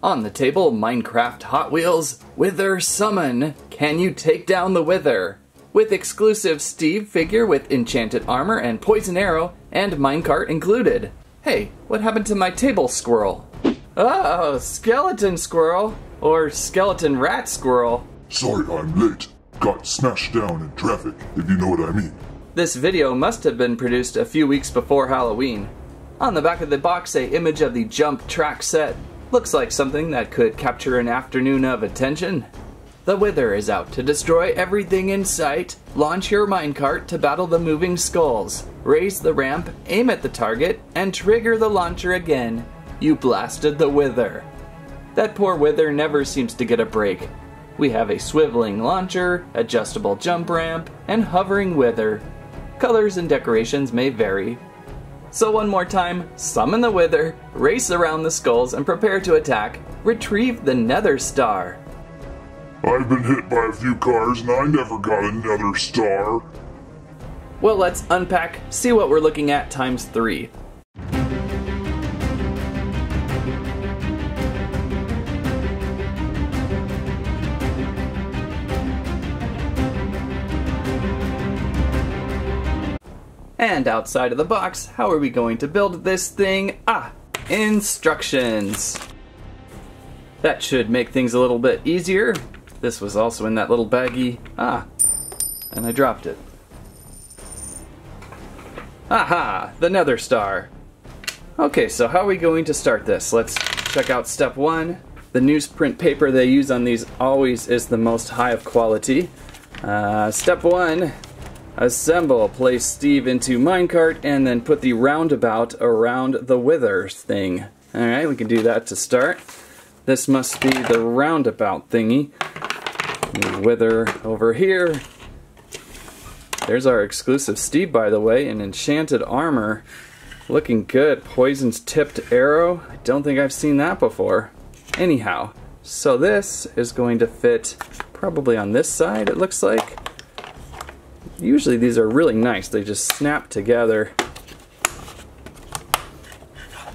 On the table, Minecraft Hot Wheels Wither Summon. Can you take down the Wither? With exclusive Steve figure with Enchanted Armor and Poison Arrow and Minecart included. Hey, what happened to my table squirrel? Oh, skeleton squirrel. Or skeleton rat squirrel. Sorry I'm late. Got smashed down in traffic, if you know what I mean. This video must have been produced a few weeks before Halloween. On the back of the box, a image of the jump track set. Looks like something that could capture an afternoon of attention. The Wither is out to destroy everything in sight. Launch your minecart to battle the moving skulls. Raise the ramp, aim at the target, and trigger the launcher again. You blasted the Wither. That poor Wither never seems to get a break. We have a swiveling launcher, adjustable jump ramp, and hovering Wither. Colors and decorations may vary. So one more time, summon the Wither, race around the skulls, and prepare to attack. Retrieve the Nether Star. I've been hit by a few cars and I never got another star. Well, let's unpack, see what we're looking at times 3. And outside of the box, how are we going to build this thing? Instructions. That should make things a little bit easier. This was also in that little baggie. And I dropped it. Aha! The Nether Star. Okay, so how are we going to start this? Let's check out step 1. The newsprint paper they use on these always is the most high of quality. Step 1. Assemble. Place Steve into minecart and then put the roundabout around the Wither thing. Alright, we can do that to start. This must be the roundabout thingy. Wither over here. There's our exclusive Steve, by the way, in Enchanted Armor. Looking good. Poison's tipped arrow. I don't think I've seen that before. Anyhow, so this is going to fit probably on this side, it looks like. Usually these are really nice. They just snap together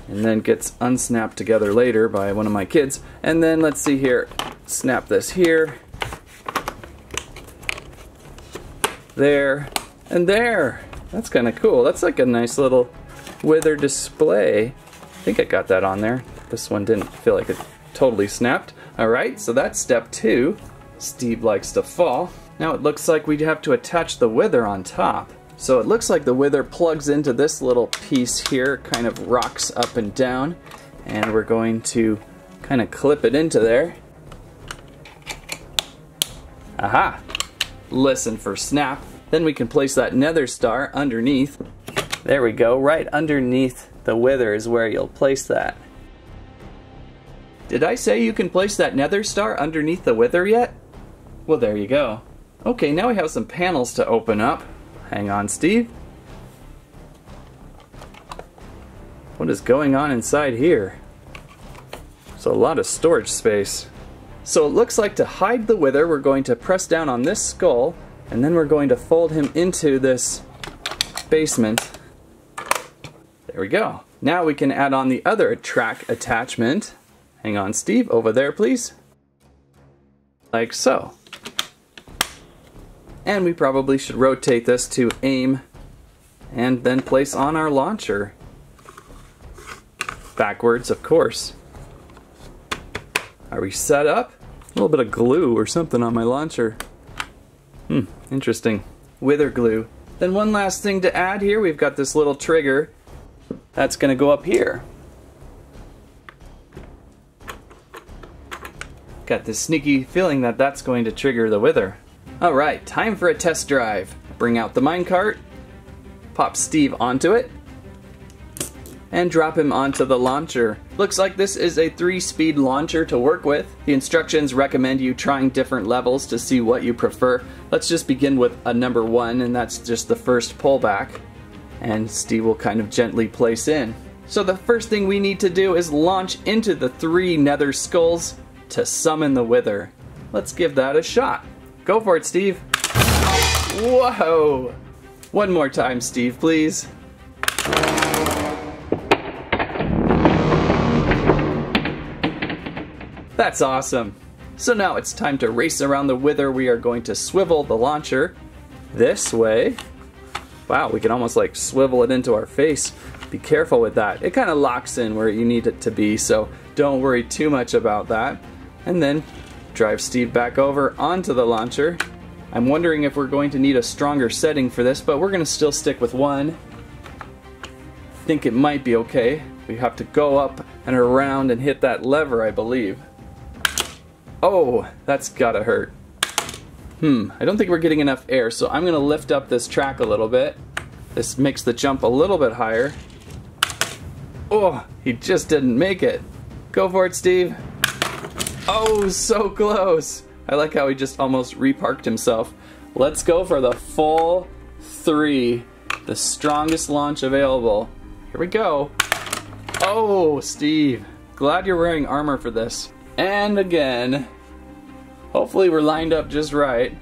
and then gets unsnapped together later by one of my kids. And then let's see here. Snap this here. There. And there. That's kind of cool. That's like a nice little Wither display. I think I got that on there. This one didn't feel like it totally snapped. Alright, so that's step 2. Steve likes to fall. Now it looks like we'd have to attach the Wither on top. So it looks like the Wither plugs into this little piece here, kind of rocks up and down, and we're going to kind of clip it into there. Aha! Listen for snap. Then we can place that Nether Star underneath. There we go, right underneath the Wither is where you'll place that. Did I say you can place that Nether Star underneath the Wither yet? Well, there you go. Okay, now we have some panels to open up. Hang on, Steve. What is going on inside here? It's a lot of storage space. So it looks like to hide the Wither, we're going to press down on this skull, and then we're going to fold him into this basement. There we go. Now we can add on the other track attachment. Hang on, Steve, over there, please. Like so. And we probably should rotate this to aim and then place on our launcher. Backwards, of course. Are we set up? A little bit of glue or something on my launcher. Interesting. Wither glue. Then one last thing to add here, we've got this little trigger that's going to go up here. Got this sneaky feeling that that's going to trigger the Wither. Alright, time for a test drive. Bring out the minecart, pop Steve onto it, and drop him onto the launcher. Looks like this is a 3-speed launcher to work with. The instructions recommend you trying different levels to see what you prefer. Let's just begin with a number 1, and that's just the first pullback. And Steve will kind of gently place in. So the first thing we need to do is launch into the 3 nether skulls to summon the Wither. Let's give that a shot. Go for it, Steve. Whoa! One more time, Steve, please. That's awesome. So now it's time to race around the wither. We are going to swivel the launcher this way. Wow, we can almost like swivel it into our face. Be careful with that. It kind of locks in where you need it to be, so don't worry too much about that. And then drive Steve back over onto the launcher. I'm wondering if we're going to need a stronger setting for this, but we're going to still stick with one. I think it might be okay. We have to go up and around and hit that lever, I believe. Oh, that's gotta hurt. I don't think we're getting enough air, so I'm gonna lift up this track a little bit. This makes the jump a little bit higher. Oh, he just didn't make it. Go for it, Steve. Oh, so close. I like how he just almost reparked himself. Let's go for the full 3, the strongest launch available. Here we go. Oh, Steve, glad you're wearing armor for this. And again. Hopefully we're lined up just right.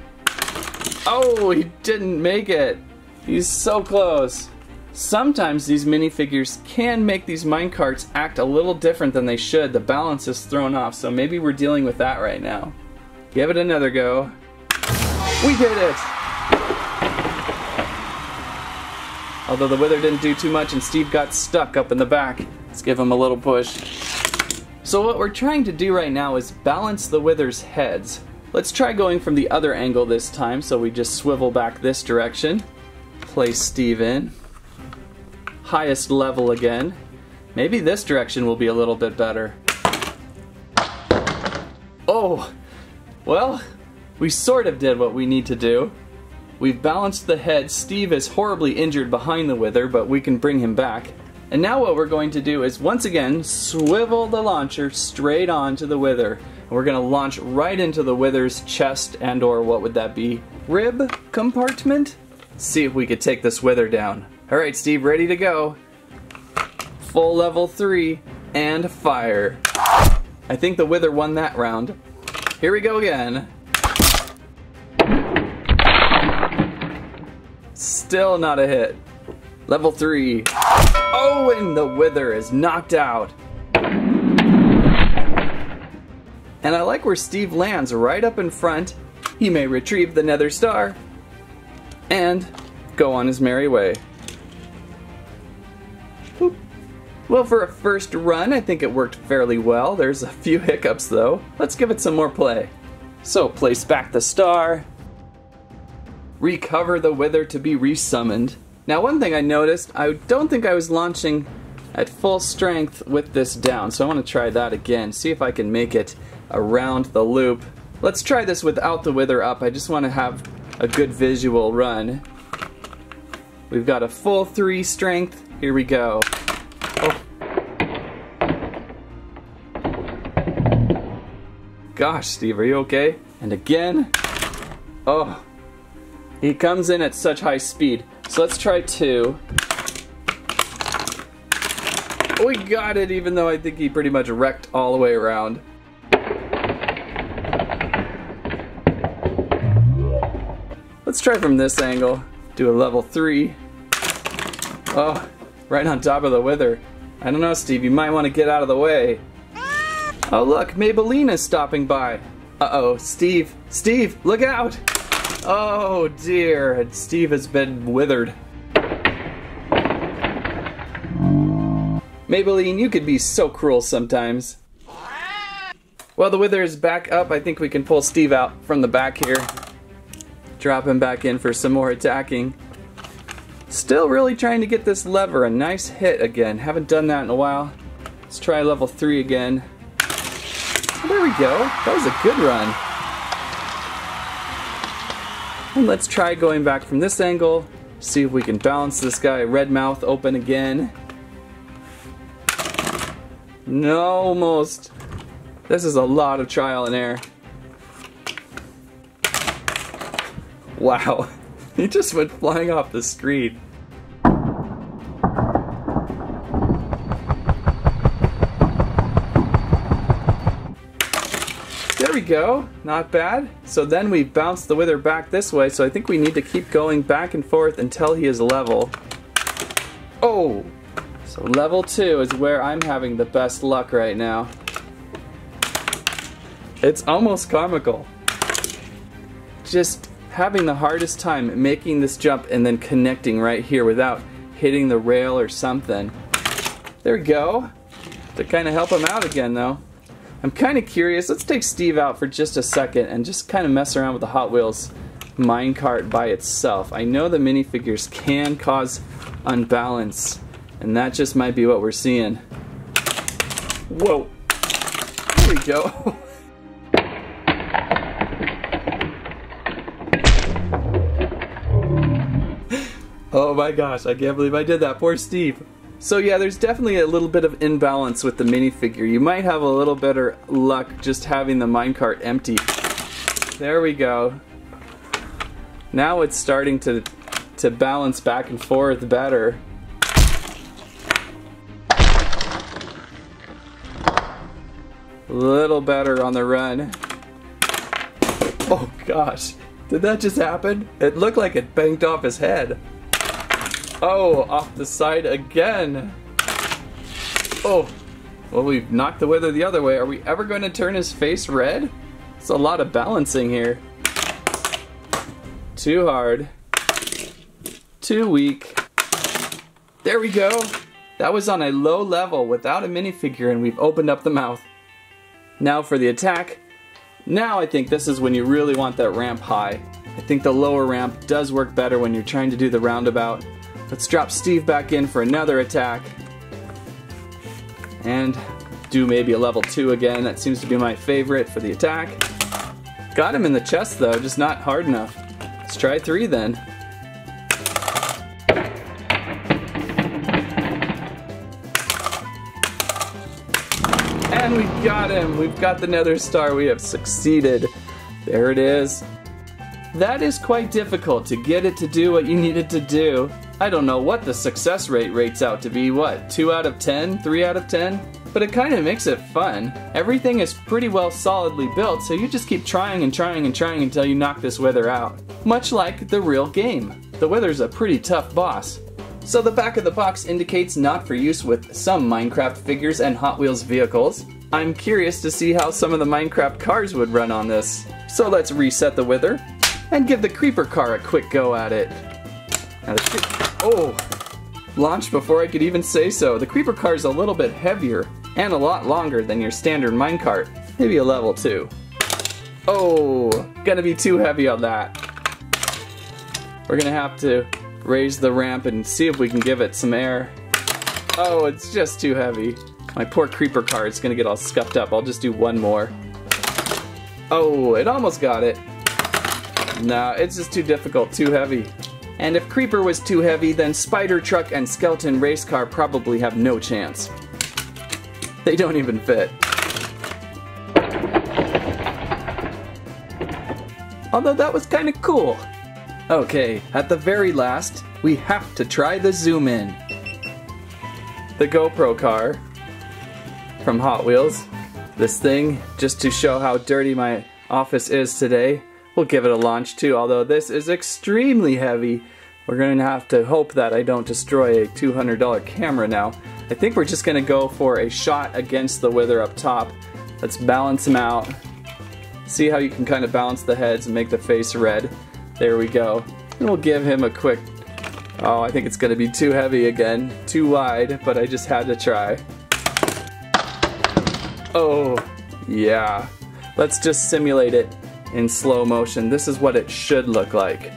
Oh, he didn't make it. He's so close. Sometimes these minifigures can make these minecarts act a little different than they should. The balance is thrown off, so maybe we're dealing with that right now. Give it another go. We did it! Although the wither didn't do too much and Steve got stuck up in the back. Let's give him a little push. So what we're trying to do right now is balance the wither's heads. Let's try going from the other angle this time, so we just swivel back this direction. Place Steve in. Highest level again. Maybe this direction will be a little bit better. Oh! Well, we sort of did what we need to do. We've balanced the head. Steve is horribly injured behind the wither, but we can bring him back. And now what we're going to do is once again swivel the launcher straight onto the wither. And we're going to launch right into the wither's chest and or what would that be? Rib compartment? See if we could take this wither down. Alright Steve, ready to go. Full level 3 and fire. I think the wither won that round. Here we go again. Still not a hit. Level 3. Oh, and the wither is knocked out. And I like where Steve lands right up in front. He may retrieve the nether star and go on his merry way. Boop. Well, for a first run, I think it worked fairly well. There's a few hiccups though. Let's give it some more play. So place back the star. Recover the wither to be resummoned. Now one thing I noticed, I don't think I was launching at full strength with this down, so I want to try that again, see if I can make it around the loop. Let's try this without the wither up. I just want to have a good visual run. We've got a full 3 strength. Here we go. Oh. Gosh, Steve, are you okay? And again. Oh. He comes in at such high speed. So let's try 2. We got it, even though I think he pretty much wrecked all the way around. Let's try from this angle. Do a level 3. Oh, right on top of the wither. I don't know, Steve, you might want to get out of the way. Oh look, Maybelline is stopping by. Uh-oh, Steve, look out! Oh dear, Steve has been withered. Maybelline, you could be so cruel sometimes. Well, the wither is back up. I think we can pull Steve out from the back here. Drop him back in for some more attacking. Still really trying to get this lever a nice hit again. Haven't done that in a while. Let's try level 3 again. There we go. That was a good run. And let's try going back from this angle. See if we can balance this guy. Red mouth open again. No, almost. This is a lot of trial and error. Wow. He just went flying off the screen. There we go, not bad. So then we bounce the wither back this way, so I think we need to keep going back and forth until he is level. Oh! So level 2 is where I'm having the best luck right now. It's almost comical. Just having the hardest time making this jump and then connecting right here without hitting the rail or something. There we go. To kind of help him out again though. I'm kind of curious. Let's take Steve out for just a second and just kind of mess around with the Hot Wheels Minecart by itself. I know the minifigures can cause unbalance, and that just might be what we're seeing. Whoa. There we go. Oh my gosh, I can't believe I did that. Poor Steve. So yeah, there's definitely a little bit of imbalance with the minifigure. You might have a little better luck just having the minecart empty. There we go. Now it's starting to balance back and forth better. A little better on the run. Oh gosh, did that just happen? It looked like it banked off his head. Oh, off the side again. Oh, well, we've knocked the weather the other way. Are we ever going to turn his face red? It's a lot of balancing here. Too hard. Too weak. There we go. That was on a low level without a minifigure, and we've opened up the mouth. Now for the attack. Now I think this is when you really want that ramp high. I think the lower ramp does work better when you're trying to do the roundabout. Let's drop Steve back in for another attack. And do maybe a level 2 again. That seems to be my favorite for the attack. Got him in the chest though, just not hard enough. Let's try 3 then. And we got him! We've got the nether star. We have succeeded. There it is. That is quite difficult to get it to do what you need it to do. I don't know what the success rate rates out to be. What, 2 out of 10? 3 out of 10? But it kind of makes it fun. Everything is pretty well solidly built, so you just keep trying and trying and trying until you knock this wither out. Much like the real game. The wither's a pretty tough boss. So the back of the box indicates not for use with some Minecraft figures and Hot Wheels vehicles. I'm curious to see how some of the Minecraft cars would run on this. So let's reset the wither and give the creeper car a quick go at it. Now oh! Launched before I could even say so. The creeper car is a little bit heavier and a lot longer than your standard minecart. Maybe a level 2. Oh! Gonna be too heavy on that. We're gonna have to raise the ramp and see if we can give it some air. Oh, it's just too heavy. My poor creeper car is gonna get all scuffed up. I'll just do one more. Oh, it almost got it. Nah, it's just too difficult, too heavy. And if Creeper was too heavy, then Spider Truck and Skeleton Race Car probably have no chance. They don't even fit. Although that was kind of cool. Okay, at the very last, we have to try the zoom in. The GoPro car from Hot Wheels. This thing, just to show how dirty my office is today. We'll give it a launch too, although this is extremely heavy. We're going to have to hope that I don't destroy a $200 camera now. I think we're just going to go for a shot against the wither up top. Let's balance him out. See how you can kind of balance the heads and make the face red. There we go. And we'll give him a quick... Oh, I think it's going to be too heavy again. Too wide, but I just had to try. Oh, yeah. Let's just simulate it in slow motion. This is what it should look like.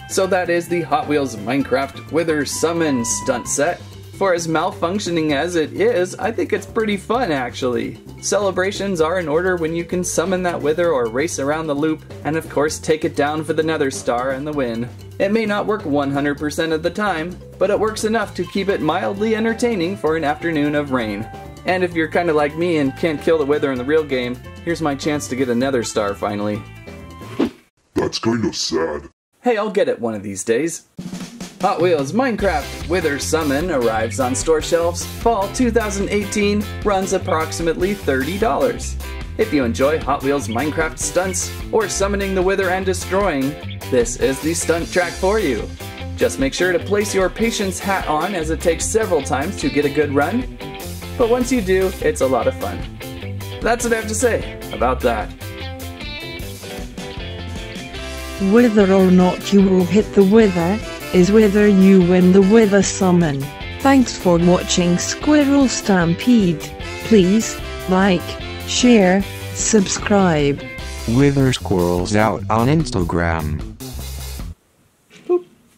So that is the Hot Wheels Minecraft Wither Summon Stunt Set. For as malfunctioning as it is, I think it's pretty fun actually. Celebrations are in order when you can summon that wither or race around the loop, and of course take it down for the nether star and the win. It may not work 100% of the time, but it works enough to keep it mildly entertaining for an afternoon of rain. And if you're kinda like me and can't kill the wither in the real game, here's my chance to get a nether star finally. That's kinda sad. Hey, I'll get it one of these days. Hot Wheels Minecraft Wither Summon arrives on store shelves fall 2018, runs approximately $30. If you enjoy Hot Wheels Minecraft stunts or summoning the Wither and destroying, this is the stunt track for you. Just make sure to place your patience hat on, as it takes several times to get a good run, but once you do, it's a lot of fun. That's what I have to say about that. Whether or not you will hit the Wither, is whether you win the Wither summon. Thanks for watching Squirrel Stampede. Please, like, share, subscribe. Wither Squirrels out on Instagram.